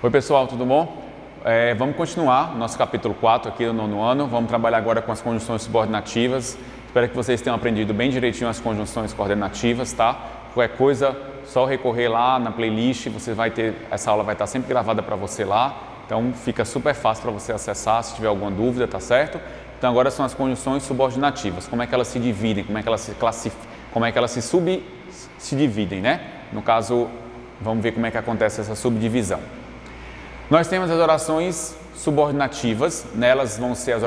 Oi pessoal, tudo bom? Vamos continuar o nosso capítulo 4 aqui do nono ano. Vamos trabalhar agora com as conjunções subordinativas. Espero que vocês tenham aprendido bem direitinho as conjunções coordenativas, tá? Qualquer coisa, só recorrer lá na playlist, você vai ter, essa aula vai estar sempre gravada para você lá. Então fica super fácil para você acessar se tiver alguma dúvida, tá certo? Então agora são as conjunções subordinativas, como é que elas se dividem, como é que elas se classificam, como é que elas se dividem, né? No caso, vamos ver como é que acontece essa subdivisão. Nós temos as orações subordinativas, nelas vão ser as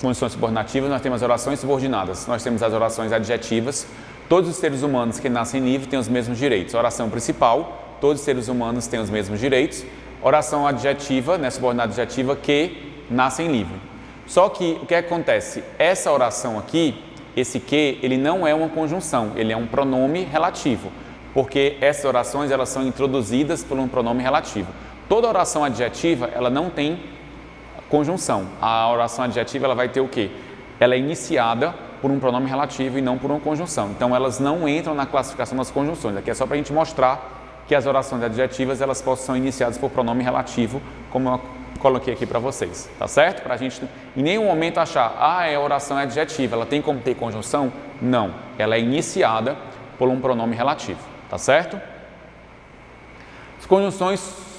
conjunções subordinativas, nós temos as orações subordinadas, nós temos as orações adjetivas. Todos os seres humanos que nascem livres têm os mesmos direitos. Oração principal, todos os seres humanos têm os mesmos direitos. Oração adjetiva, né, subordinada adjetiva, que nascem livres. Só que o que acontece? Essa oração aqui, esse que, ele não é uma conjunção, ele é um pronome relativo, porque essas orações elas são introduzidas por um pronome relativo. Toda oração adjetiva, ela não tem conjunção. A oração adjetiva, ela vai ter o quê? Ela é iniciada por um pronome relativo e não por uma conjunção. Então, elas não entram na classificação das conjunções. Aqui é só para a gente mostrar que as orações adjetivas, elas são iniciadas por pronome relativo, como eu coloquei aqui para vocês. Tá certo? Para a gente, em nenhum momento, achar, a oração é adjetiva, ela tem como ter conjunção? Não. Ela é iniciada por um pronome relativo. Tá certo? As conjunções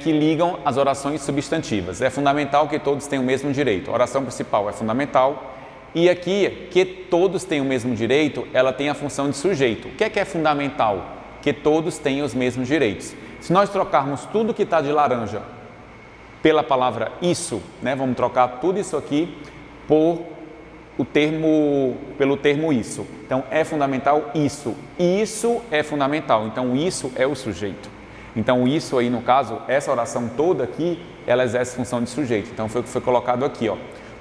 que ligam as orações substantivas. É fundamental que todos tenham o mesmo direito. A oração principal é fundamental. E aqui, que todos tenham o mesmo direito, ela tem a função de sujeito. O que é fundamental? Que todos tenham os mesmos direitos. Se nós trocarmos tudo que está de laranja pela palavra isso, né, vamos trocar tudo isso aqui pelo termo isso. Então, é fundamental isso. Isso é fundamental. Então, isso é o sujeito. Então, isso aí, no caso, essa oração toda aqui, ela exerce função de sujeito. Então, foi o que foi colocado aqui, ó.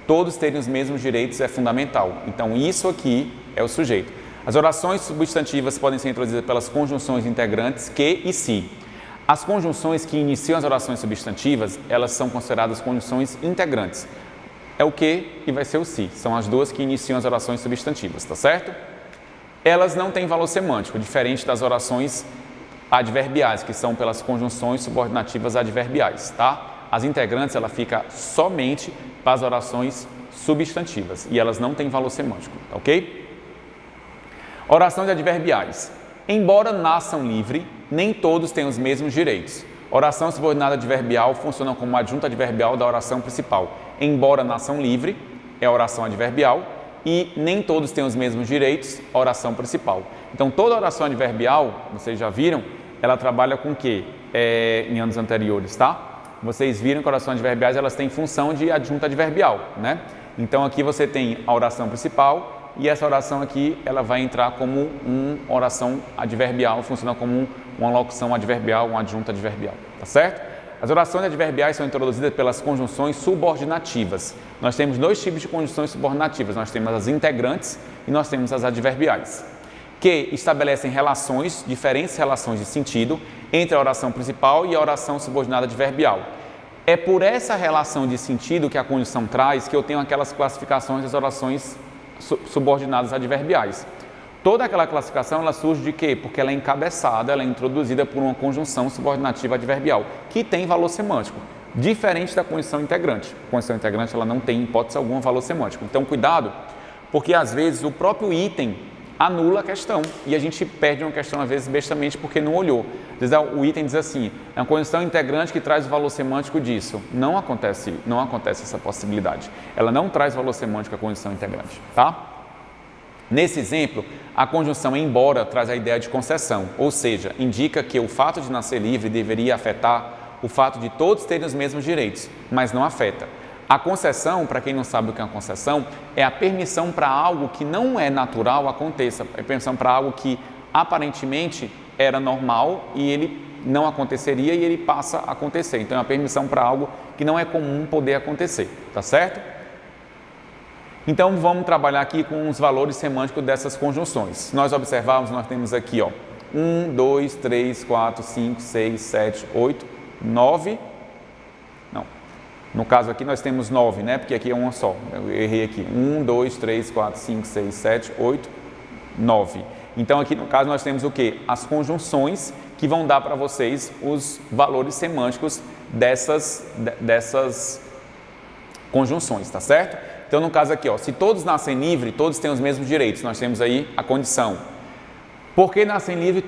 Todos terem os mesmos direitos é fundamental. Então, isso aqui é o sujeito. As orações substantivas podem ser introduzidas pelas conjunções integrantes que e se. As conjunções que iniciam as orações substantivas, elas são consideradas conjunções integrantes. É o que e vai ser o se. São as duas que iniciam as orações substantivas, tá certo? Elas não têm valor semântico, diferente das orações adverbiais, que são pelas conjunções subordinativas adverbiais, tá? As integrantes, ela fica somente para as orações substantivas e elas não têm valor semântico, tá ok? Orações adverbiais. Embora nasçam livre, nem todos têm os mesmos direitos. Oração subordinada adverbial funciona como adjunta adverbial da oração principal. Embora nasçam livre, é a oração adverbial, e nem todos têm os mesmos direitos, a oração principal. Então, toda oração adverbial, vocês já viram, ela trabalha com o quê? Em anos anteriores, tá? Vocês viram que orações adverbiais, elas têm função de adjunta adverbial, né? Então, aqui você tem a oração principal e essa oração aqui, ela vai entrar como uma oração adverbial, funciona como uma locução adverbial, uma adjunta adverbial, tá certo? As orações adverbiais são introduzidas pelas conjunções subordinativas. Nós temos dois tipos de conjunções subordinativas. Nós temos as integrantes e nós temos as adverbiais, que estabelecem diferentes relações de sentido entre a oração principal e a oração subordinada adverbial. É por essa relação de sentido que a conjunção traz que eu tenho aquelas classificações das orações subordinadas adverbiais. Toda aquela classificação, ela surge de quê? Porque ela é encabeçada, ela é introduzida por uma conjunção subordinativa adverbial, que tem valor semântico, diferente da conjunção integrante. A conjunção integrante, ela não tem, em hipótese alguma, valor semântico. Então, cuidado, porque às vezes o próprio item anula a questão e a gente perde uma questão, às vezes, bestamente porque não olhou. Às vezes, o item diz assim, é uma conjunção integrante que traz o valor semântico disso. Não acontece essa possibilidade. Ela não traz valor semântico a conjunção integrante, tá? Nesse exemplo, a conjunção embora traz a ideia de concessão, ou seja, indica que o fato de nascer livre deveria afetar o fato de todos terem os mesmos direitos, mas não afeta. A concessão, para quem não sabe o que é uma concessão, é a permissão para algo que não é natural aconteça, é a permissão para algo que aparentemente era normal e ele não aconteceria e ele passa a acontecer. Então, é uma permissão para algo que não é comum poder acontecer, tá certo? Então, vamos trabalhar aqui com os valores semânticos dessas conjunções. Se nós observarmos, nós temos aqui, ó, 1, 2, 3, 4, 5, 6, 7, 8, 9. Não, no caso aqui nós temos 9, né? Porque aqui é uma só. Eu errei aqui. 1, 2, 3, 4, 5, 6, 7, 8, 9. Então, aqui no caso nós temos o quê? As conjunções que vão dar para vocês os valores semânticos dessas conjunções, tá certo? Então, no caso aqui, ó, se todos nascem livres, todos têm os mesmos direitos. Nós temos aí a condição. Porque nascem livres,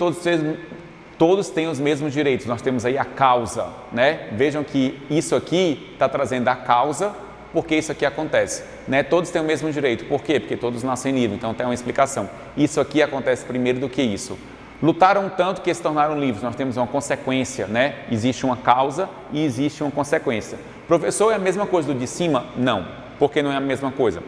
todos têm os mesmos direitos. Nós temos aí a causa, né? Vejam que isso aqui está trazendo a causa, porque isso aqui acontece, né? Todos têm o mesmo direito. Por quê? Porque todos nascem livres. Então, tem uma explicação. Isso aqui acontece primeiro do que isso. Lutaram tanto que se tornaram livres. Nós temos uma consequência, né? Existe uma causa e existe uma consequência. Professor, é a mesma coisa do de cima? Não. Por que não é a mesma coisa?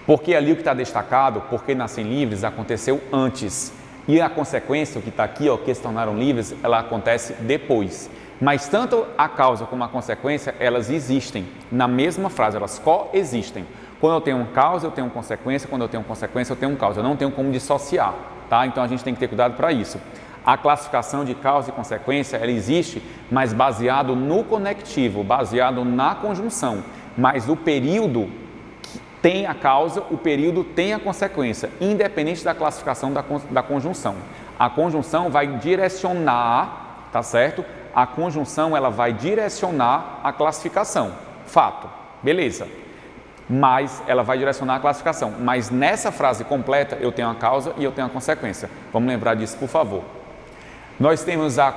Porque ali o que está destacado, porque nascem livres, aconteceu antes. E a consequência, o que está aqui, ó, que se tornaram livres, ela acontece depois. Mas tanto a causa como a consequência, elas existem. Na mesma frase, elas coexistem. Quando eu tenho uma causa, eu tenho uma consequência. Quando eu tenho uma consequência, eu tenho uma causa. Eu não tenho como dissociar, tá? Então a gente tem que ter cuidado para isso. A classificação de causa e consequência, ela existe, mas baseado no conectivo, baseado na conjunção. Mas o período tem a causa, o período tem a consequência, independente da classificação da conjunção. A conjunção vai direcionar, tá certo? A conjunção, ela vai direcionar a classificação. Fato, beleza. Mas ela vai direcionar a classificação. Mas nessa frase completa, eu tenho a causa e eu tenho a consequência. Vamos lembrar disso, por favor. Nós temos a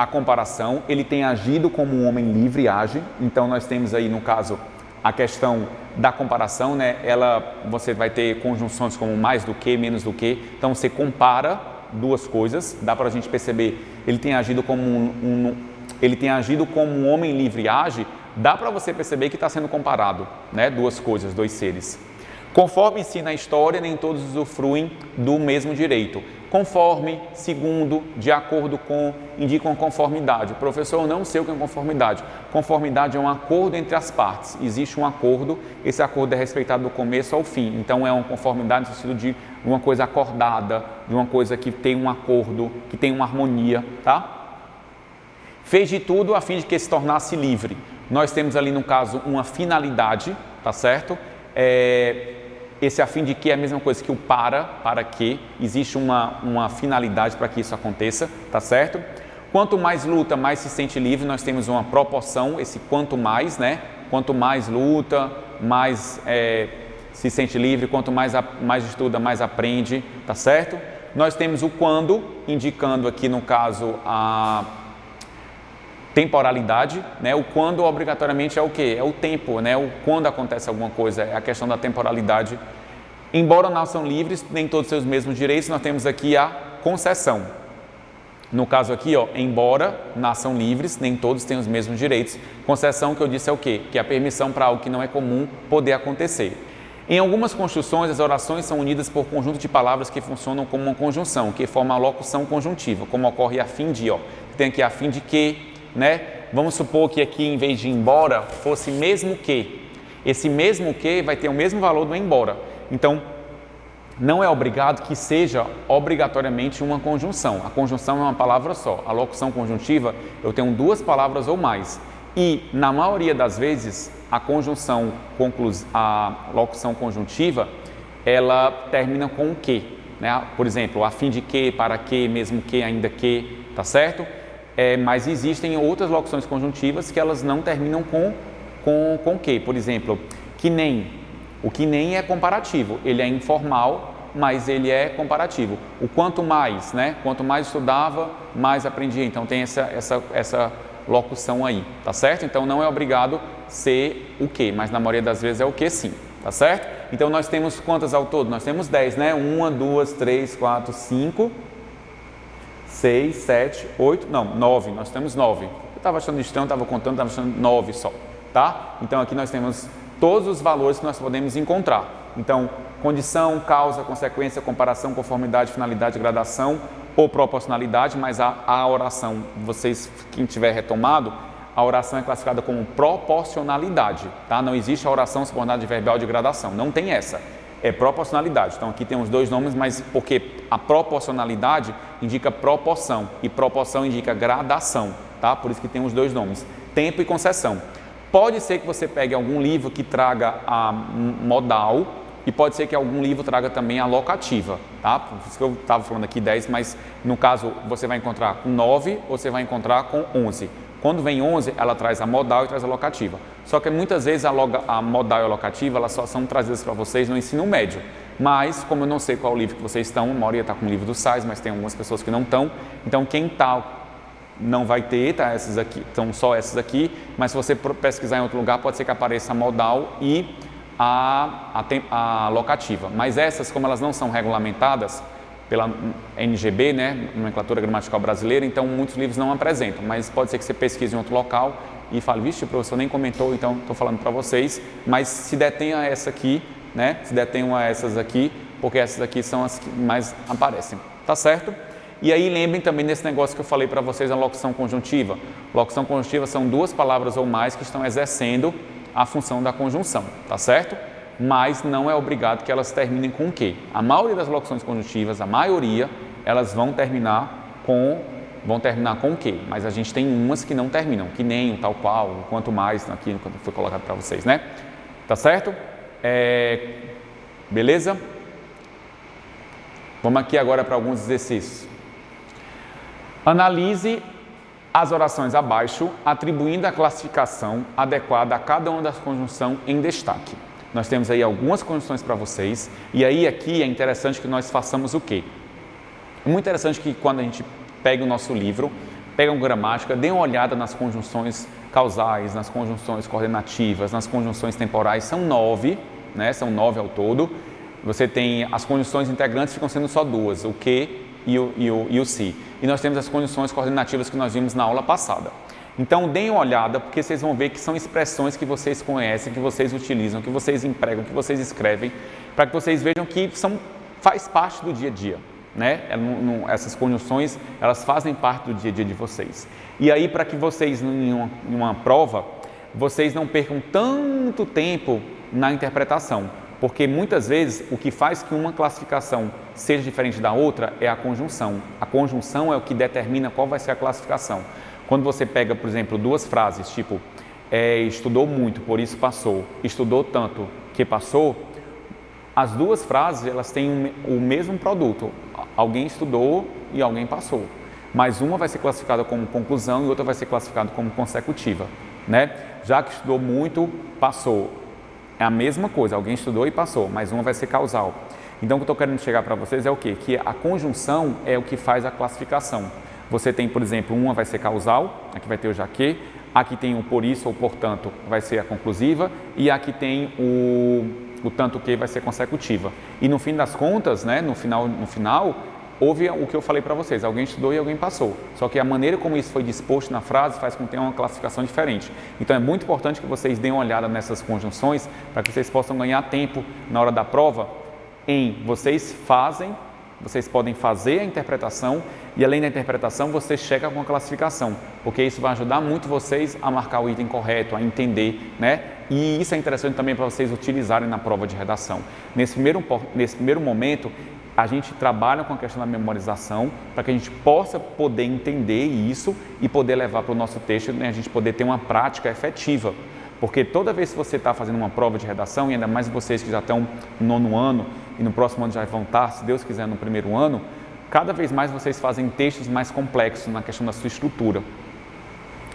comparação, ele tem agido como um homem livre age. Então, nós temos aí, no caso, a questão da comparação, né? Você vai ter conjunções como mais do que, menos do que. Então, você compara duas coisas, dá para a gente perceber, ele tem agido como um homem livre age, dá para você perceber que está sendo comparado, né? Duas coisas, dois seres. Conforme ensina a história, nem todos usufruem do mesmo direito. Conforme, segundo, de acordo com, indicam conformidade. Professor, eu não sei o que é conformidade. Conformidade é um acordo entre as partes. Existe um acordo, esse acordo é respeitado do começo ao fim. Então, é uma conformidade no sentido de uma coisa acordada, de uma coisa que tem um acordo, que tem uma harmonia, tá? Fez de tudo a fim de que se tornasse livre. Nós temos ali, no caso, uma finalidade, tá certo? Esse a fim de que é a mesma coisa que o para que, existe uma finalidade para que isso aconteça, tá certo? Quanto mais luta, mais se sente livre, nós temos uma proporção, esse quanto mais, né? Quanto mais luta, mais se sente livre, quanto mais estuda, mais aprende, tá certo? Nós temos o quando, indicando aqui no caso a temporalidade, né? O quando obrigatoriamente é o quê? É o tempo, né? O quando acontece alguma coisa, é a questão da temporalidade. Embora nasçam livres, nem todos têm os mesmos direitos, nós temos aqui a concessão. No caso aqui, ó, embora nasçam livres, nem todos têm os mesmos direitos. Concessão que eu disse é o quê? Que é a permissão para algo que não é comum poder acontecer. Em algumas construções, as orações são unidas por conjunto de palavras que funcionam como uma conjunção, que forma a locução conjuntiva, como ocorre a fim de, ó. Tem aqui a fim de que, né? Vamos supor que aqui, em vez de embora, fosse mesmo que. Esse mesmo que vai ter o mesmo valor do embora. Então, não é obrigado que seja obrigatoriamente uma conjunção. A conjunção é uma palavra só. A locução conjuntiva, eu tenho duas palavras ou mais. E, na maioria das vezes, a locução conjuntiva, ela termina com o que, né? Por exemplo, a fim de que, para que, mesmo que, ainda que, tá certo? Mas existem outras locuções conjuntivas que elas não terminam com que. Por exemplo, que nem. O que nem é comparativo, ele é informal, mas ele é comparativo. O quanto mais, né? Quanto mais estudava, mais aprendia. Então tem essa locução aí, tá certo? Então não é obrigado ser o que, mas na maioria das vezes é o que sim, tá certo? Então nós temos quantas ao todo? Nós temos 10, né? 1, 2, 3, 4, 5, 6, 7, 8, não, 9. Nós temos 9. Eu estava achando estranho, estava contando, estava achando 9 só, tá? Então aqui nós temos todos os valores que nós podemos encontrar. Então, condição, causa, consequência, comparação, conformidade, finalidade, gradação ou proporcionalidade, mas a oração, vocês, quem tiver retomado, a oração é classificada como proporcionalidade, tá? Não existe a oração subordinada adverbial de gradação, não tem essa, é proporcionalidade. Então, aqui tem os dois nomes, mas porque a proporcionalidade indica proporção e proporção indica gradação, tá? Por isso que tem os dois nomes, tempo e concessão. Pode ser que você pegue algum livro que traga a modal, e pode ser que algum livro traga também a locativa, tá? Por isso que eu estava falando aqui 10, mas no caso você vai encontrar com 9 ou você vai encontrar com 11. Quando vem 11, ela traz a modal e traz a locativa. Só que muitas vezes a modal e a locativa elas só são trazidas para vocês no ensino médio. Mas, como eu não sei qual livro que vocês estão, a maioria está com o livro do SAIS, mas tem algumas pessoas que não estão. Então, quem está não vai ter, tá? Essas aqui, então só essas aqui. Mas se você pesquisar em outro lugar, pode ser que apareça a modal e a locativa. Mas essas, como elas não são regulamentadas pela NGB, né, Nomenclatura Gramatical Brasileira, então muitos livros não apresentam, mas pode ser que você pesquise em outro local e fale, vixe, o professor nem comentou, então estou falando para vocês, mas se detenha a essa aqui, né, se detenham a essas aqui, porque essas aqui são as que mais aparecem, tá certo? E aí lembrem também desse negócio que eu falei para vocês, a locução conjuntiva. Locução conjuntiva são duas palavras ou mais que estão exercendo a função da conjunção, tá certo? Mas não é obrigado que elas terminem com o quê? A maioria das locuções conjuntivas, a maioria, elas vão terminar com o quê? Mas a gente tem umas que não terminam, que nem o tal qual, o quanto mais, aqui quando foi colocado para vocês, né? Tá certo? Beleza? Vamos aqui agora para alguns exercícios. Analise as orações abaixo, atribuindo a classificação adequada a cada uma das conjunções em destaque. Nós temos aí algumas conjunções para vocês, e aí aqui é interessante que nós façamos o quê? É muito interessante que quando a gente pega o nosso livro, pega uma gramática, dê uma olhada nas conjunções causais, nas conjunções coordenativas, nas conjunções temporais, são 9, né? São 9 ao todo. Você tem as conjunções integrantes, ficam sendo só duas, o que e o se. E nós temos as conjunções coordenativas que nós vimos na aula passada. Então, deem uma olhada, porque vocês vão ver que são expressões que vocês conhecem, que vocês utilizam, que vocês empregam, que vocês escrevem, para que vocês vejam que faz parte do dia a dia, né? Essas conjunções, elas fazem parte do dia a dia de vocês. E aí, para que vocês, em uma prova, vocês não percam tanto tempo na interpretação, porque muitas vezes o que faz que uma classificação seja diferente da outra é a conjunção. A conjunção é o que determina qual vai ser a classificação. Quando você pega, por exemplo, duas frases, tipo, estudou muito, por isso passou, estudou tanto que passou, as duas frases elas têm o mesmo produto. Alguém estudou e alguém passou. Mas uma vai ser classificada como conclusão e outra vai ser classificada como consecutiva, né? Já que estudou muito, passou. É a mesma coisa, alguém estudou e passou, mas uma vai ser causal. Então, o que eu estou querendo chegar para vocês é o quê? Que a conjunção é o que faz a classificação. Você tem, por exemplo, uma vai ser causal, aqui vai ter o já que, aqui tem o por isso ou portanto vai ser a conclusiva e aqui tem o tanto que vai ser consecutiva. E no fim das contas, né, no final, houve o que eu falei para vocês, alguém estudou e alguém passou. Só que a maneira como isso foi disposto na frase faz com que tenha uma classificação diferente. Então é muito importante que vocês deem uma olhada nessas conjunções para que vocês possam ganhar tempo na hora da prova vocês podem fazer a interpretação e além da interpretação você chega com a classificação, porque isso vai ajudar muito vocês a marcar o item correto, a entender, né? E isso é interessante também para vocês utilizarem na prova de redação. Nesse primeiro momento, a gente trabalha com a questão da memorização para que a gente possa poder entender isso e poder levar para o nosso texto, né? A gente poder ter uma prática efetiva. Porque toda vez que você está fazendo uma prova de redação, e ainda mais vocês que já estão no 9º ano e no próximo ano já vão estar, se Deus quiser, no 1º ano, cada vez mais vocês fazem textos mais complexos na questão da sua estrutura.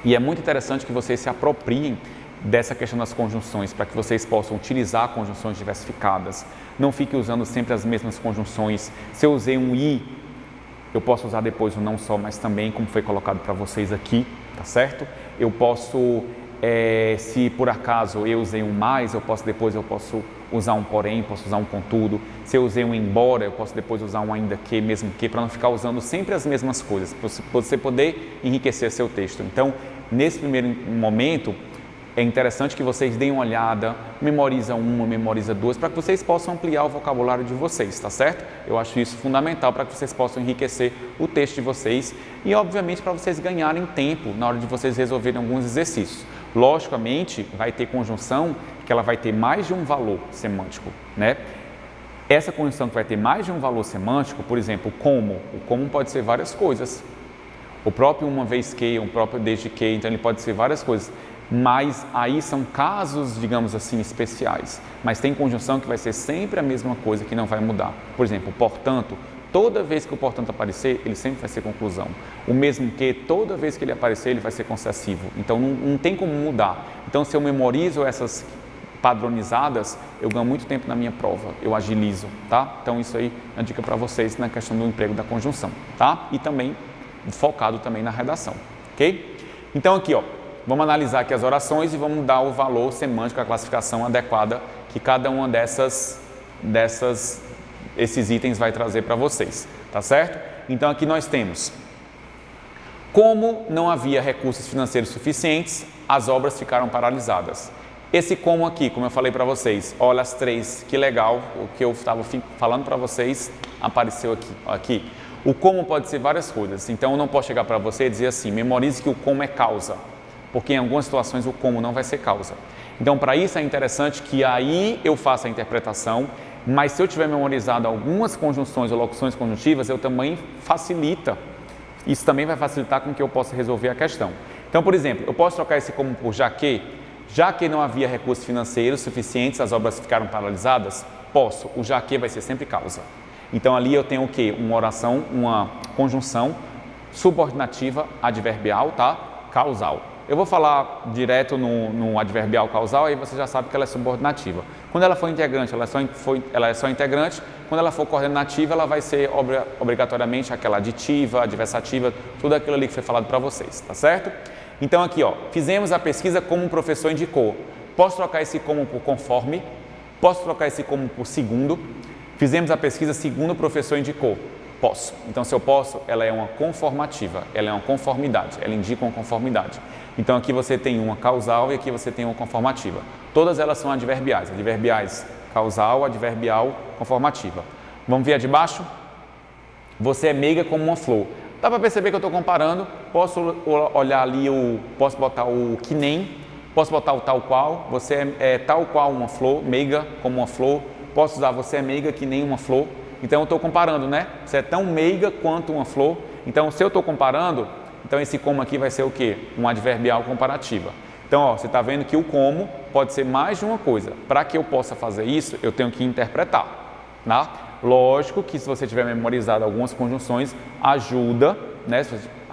E é muito interessante que vocês se apropriem dessa questão das conjunções, para que vocês possam utilizar conjunções diversificadas. Não fique usando sempre as mesmas conjunções. Se eu usei um i, eu posso usar depois o não só, mas também, como foi colocado para vocês aqui, tá certo? Eu posso... se por acaso eu usei um mais, depois eu posso usar um porém, posso usar um contudo. Se eu usei um embora, eu posso depois usar um ainda que, mesmo que, para não ficar usando sempre as mesmas coisas, para você poder enriquecer seu texto. Então, nesse primeiro momento, é interessante que vocês deem uma olhada, memoriza uma, memoriza duas, para que vocês possam ampliar o vocabulário de vocês, tá certo? Eu acho isso fundamental para que vocês possam enriquecer o texto de vocês e, obviamente, para vocês ganharem tempo na hora de vocês resolverem alguns exercícios. Logicamente, vai ter conjunção que ela vai ter mais de um valor semântico, né? Essa conjunção que vai ter mais de um valor semântico, por exemplo, o como pode ser várias coisas. O próprio uma vez que, o próprio desde que, então ele pode ser várias coisas. mas aí são casos, digamos assim, especiais. Mas tem conjunção que vai ser sempre a mesma coisa, que não vai mudar. Por exemplo, portanto, toda vez que o portanto aparecer, ele sempre vai ser conclusão. O mesmo que, toda vez que ele aparecer, ele vai ser concessivo. Então, não tem como mudar. Então, se eu memorizo essas padronizadas, eu ganho muito tempo na minha prova, eu agilizo, tá? Então, isso aí é uma dica para vocês na questão do emprego da conjunção, tá? E também focado também na redação, ok? Então, aqui, ó, vamos analisar aqui as orações e vamos dar o valor semântico, a classificação adequada que cada uma esses itens vai trazer para vocês, tá certo? Então, aqui nós temos: como não havia recursos financeiros suficientes, as obras ficaram paralisadas. Esse como aqui, como eu falei para vocês, olha as três, que legal, o que eu estava falando para vocês apareceu aqui. O como pode ser várias coisas, então eu não posso chegar para você e dizer assim, memorize que o como é causa, porque em algumas situações o como não vai ser causa. Então, para isso é interessante que aí eu faça a interpretação, mas se eu tiver memorizado algumas conjunções ou locuções conjuntivas, eu também facilita. Isso também vai facilitar com que eu possa resolver a questão. Então, por exemplo, eu posso trocar esse como por já que não havia recursos financeiros suficientes, as obras ficaram paralisadas? Posso. O já que vai ser sempre causa. Então, ali eu tenho o quê? Uma oração, uma conjunção subordinativa adverbial, tá? Causal. Eu vou falar direto no adverbial causal, aí você já sabe que ela é subordinativa. Quando ela for integrante, ela é só integrante. Quando ela for coordenativa, ela vai ser obrigatoriamente aquela aditiva, adversativa, tudo aquilo ali que foi falado para vocês, tá certo? Então aqui, ó, fizemos a pesquisa como o professor indicou. Posso trocar esse como por conforme? Posso trocar esse como por segundo? Fizemos a pesquisa segundo o professor indicou. Posso. Então, se eu posso, ela é uma conformativa, ela é uma conformidade, ela indica uma conformidade. Então, aqui você tem uma causal e aqui você tem uma conformativa. Todas elas são adverbiais. Adverbiais causal, adverbial, conformativa. Vamos ver a de baixo? Você é meiga como uma flor. Dá para perceber que eu estou comparando, posso olhar ali, posso botar o que nem, posso botar o tal qual, você é tal qual uma flor, meiga como uma flor, posso usar você é meiga que nem uma flor, então eu estou comparando, né? Você é tão meiga quanto uma flor, então se eu estou comparando, então esse como aqui vai ser o quê? Um adverbial comparativa. Então, ó, você está vendo que o como pode ser mais de uma coisa. Para que eu possa fazer isso, eu tenho que interpretar, tá? Lógico que se você tiver memorizado algumas conjunções, ajuda, né?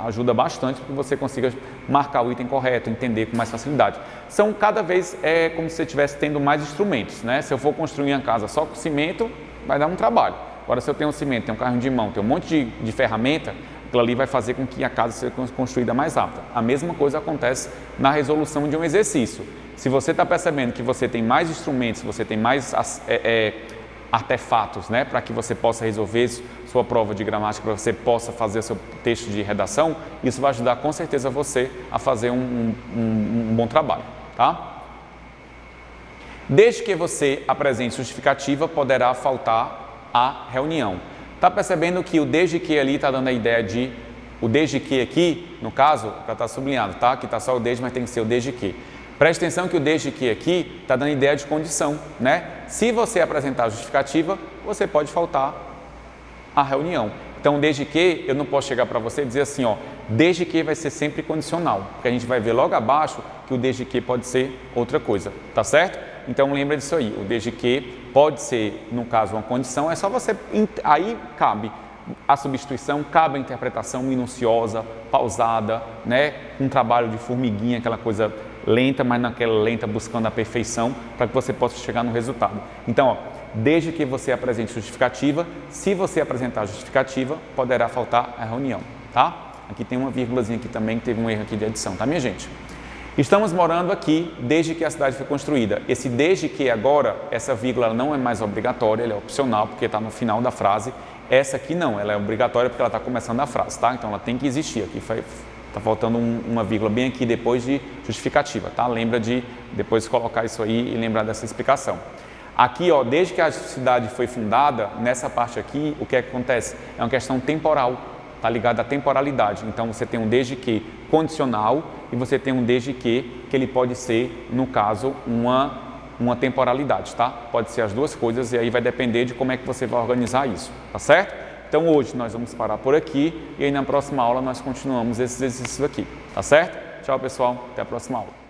Ajuda bastante para que você consiga marcar o item correto, entender com mais facilidade. São cada vez como se você estivesse tendo mais instrumentos, né? Se eu for construir uma casa só com cimento, vai dar um trabalho. Agora, se eu tenho um cimento, tenho um carrinho de mão, tenho um monte de ferramenta, aquilo ali vai fazer com que a casa seja construída mais rápida. A mesma coisa acontece na resolução de um exercício. Se você está percebendo que você tem mais instrumentos, você tem mais artefatos, né, para que você possa resolver sua prova de gramática, para que você possa fazer seu texto de redação, isso vai ajudar com certeza você a fazer um bom trabalho, tá? Desde que você apresente justificativa, poderá faltar a reunião. Está percebendo que o desde que ali está dando a ideia de, o desde que aqui, no caso, já está sublinhado, tá? Aqui está só o desde, mas tem que ser o desde que. Preste atenção que o desde que aqui está dando ideia de condição, né? Se você apresentar a justificativa, você pode faltar a reunião. Então, desde que, eu não posso chegar para você e dizer assim, ó, desde que vai ser sempre condicional, porque a gente vai ver logo abaixo que o desde que pode ser outra coisa, tá certo? Então, lembra disso aí, o desde que pode ser, no caso, uma condição, é só você, aí cabe a substituição, cabe a interpretação minuciosa, pausada, né? Um trabalho de formiguinha, aquela coisa lenta, mas naquela lenta buscando a perfeição, para que você possa chegar no resultado. Então, ó, desde que você apresente justificativa, se você apresentar justificativa, poderá faltar a reunião, tá? Aqui tem uma vírgulazinha aqui também, que teve um erro aqui de edição, tá, minha gente? Estamos morando aqui desde que a cidade foi construída. Esse desde que agora, essa vírgula não é mais obrigatória, ela é opcional, porque está no final da frase. Essa aqui não, ela é obrigatória porque ela está começando a frase, tá? Então ela tem que existir. Aqui está faltando uma vírgula bem aqui depois de justificativa, tá? Lembra de depois colocar isso aí e lembrar dessa explicação. Aqui, ó, desde que a cidade foi fundada, nessa parte aqui, o que é que acontece? É uma questão temporal, está ligada à temporalidade. Então você tem um desde que condicional e você tem um desde que ele pode ser, no caso, uma temporalidade, tá? Pode ser as duas coisas e aí vai depender de como é que você vai organizar isso, tá certo? Então hoje nós vamos parar por aqui e aí na próxima aula nós continuamos esses exercícios aqui, tá certo? Tchau, pessoal, até a próxima aula.